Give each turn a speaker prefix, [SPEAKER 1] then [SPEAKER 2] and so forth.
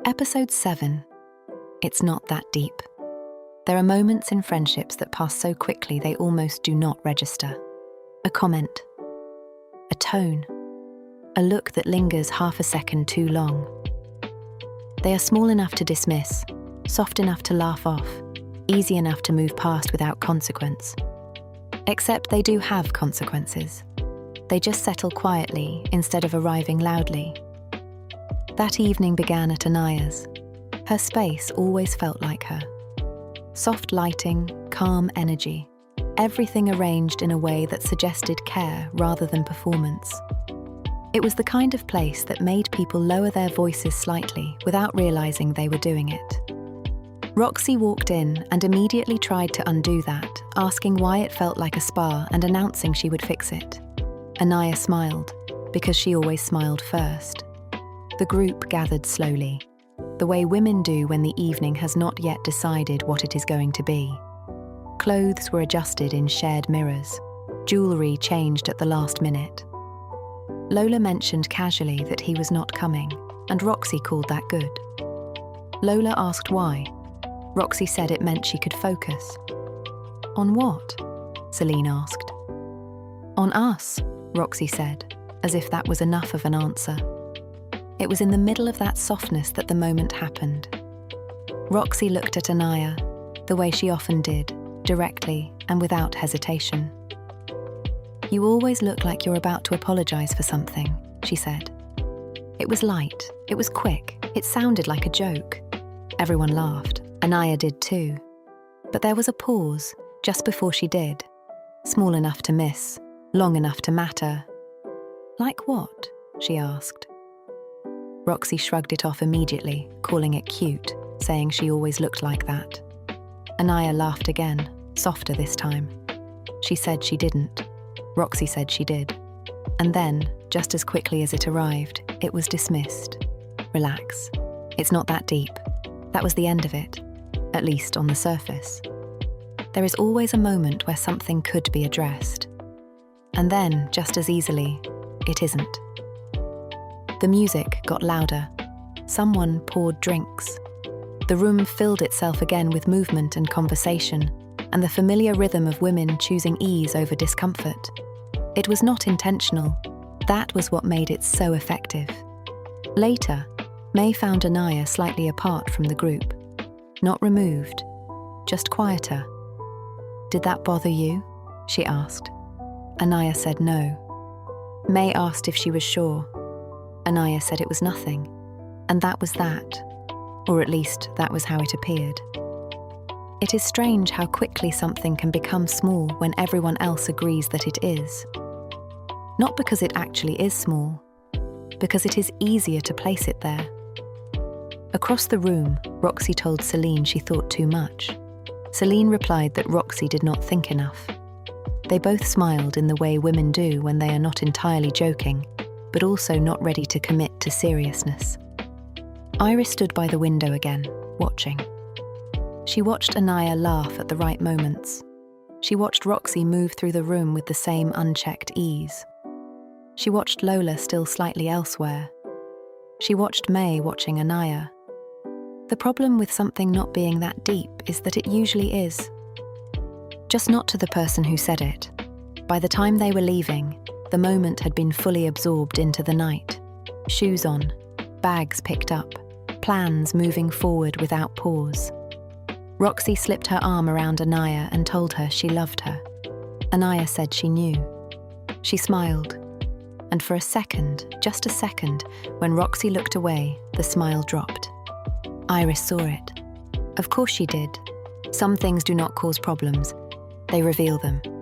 [SPEAKER 1] Episode 7. It's not that deep. There are moments in friendships that pass so quickly they almost do not register. A comment, a tone, a look that lingers half a second too long. They are small enough to dismiss, soft enough to laugh off, easy enough to move past without consequence. Except they do have consequences. They just settle quietly instead of arriving loudly. That evening began at Anaya's. Her space always felt like her. Soft lighting, calm energy, everything arranged in a way that suggested care rather than performance. It was the kind of place that made people lower their voices slightly without realizing they were doing it. Roxy walked in and immediately tried to undo that, asking why it felt like a spa and announcing she would fix it. Anaya smiled, because she always smiled first. The group gathered slowly, the way women do when the evening has not yet decided what it is going to be. Clothes were adjusted in shared mirrors. Jewelry changed at the last minute. Lola mentioned casually that he was not coming, and Roxy called that good. Lola asked why. Roxy said it meant she could focus. On what? Celine asked. On us, Roxy said, as if that was enough of an answer. It was in the middle of that softness that the moment happened. Roxy looked at Anaya, the way she often did, directly and without hesitation. You always look like you're about to apologize for something, she said. It was light, it was quick, it sounded like a joke. Everyone laughed, Anaya did too. But there was a pause, just before she did. Small enough to miss, long enough to matter. Like what? She asked. Roxy shrugged it off immediately, calling it cute, saying she always looked like that. Anaya laughed again, softer this time. She said she didn't. Roxy said she did. And then, just as quickly as it arrived, it was dismissed. Relax. It's not that deep. That was the end of it, at least on the surface. There is always a moment where something could be addressed. And then, just as easily, it isn't. The music got louder. Someone poured drinks. The room filled itself again with movement and conversation, and the familiar rhythm of women choosing ease over discomfort. It was not intentional. That was what made it so effective. Later, May found Anaya slightly apart from the group. Not removed, just quieter. Did that bother you? She asked. Anaya said no. May asked if she was sure. Anaya said it was nothing, and that was that, or at least that was how it appeared. It is strange how quickly something can become small when everyone else agrees that it is. Not because it actually is small, because it is easier to place it there. Across the room, Roxy told Celine she thought too much. Celine replied that Roxy did not think enough. They both smiled in the way women do when they are not entirely joking, but also not ready to commit to seriousness. Iris stood by the window again, watching. She watched Anaya laugh at the right moments. She watched Roxy move through the room with the same unchecked ease. She watched Lola still slightly elsewhere. She watched May watching Anaya. The problem with something not being that deep is that it usually is. Just not to the person who said it. By the time they were leaving, the moment had been fully absorbed into the night. Shoes on, bags picked up, plans moving forward without pause. Roxy slipped her arm around Anaya and told her she loved her. Anaya said she knew. She smiled. And for a second, just a second, when Roxy looked away, the smile dropped. Iris saw it. Of course she did. Some things do not cause problems. They reveal them.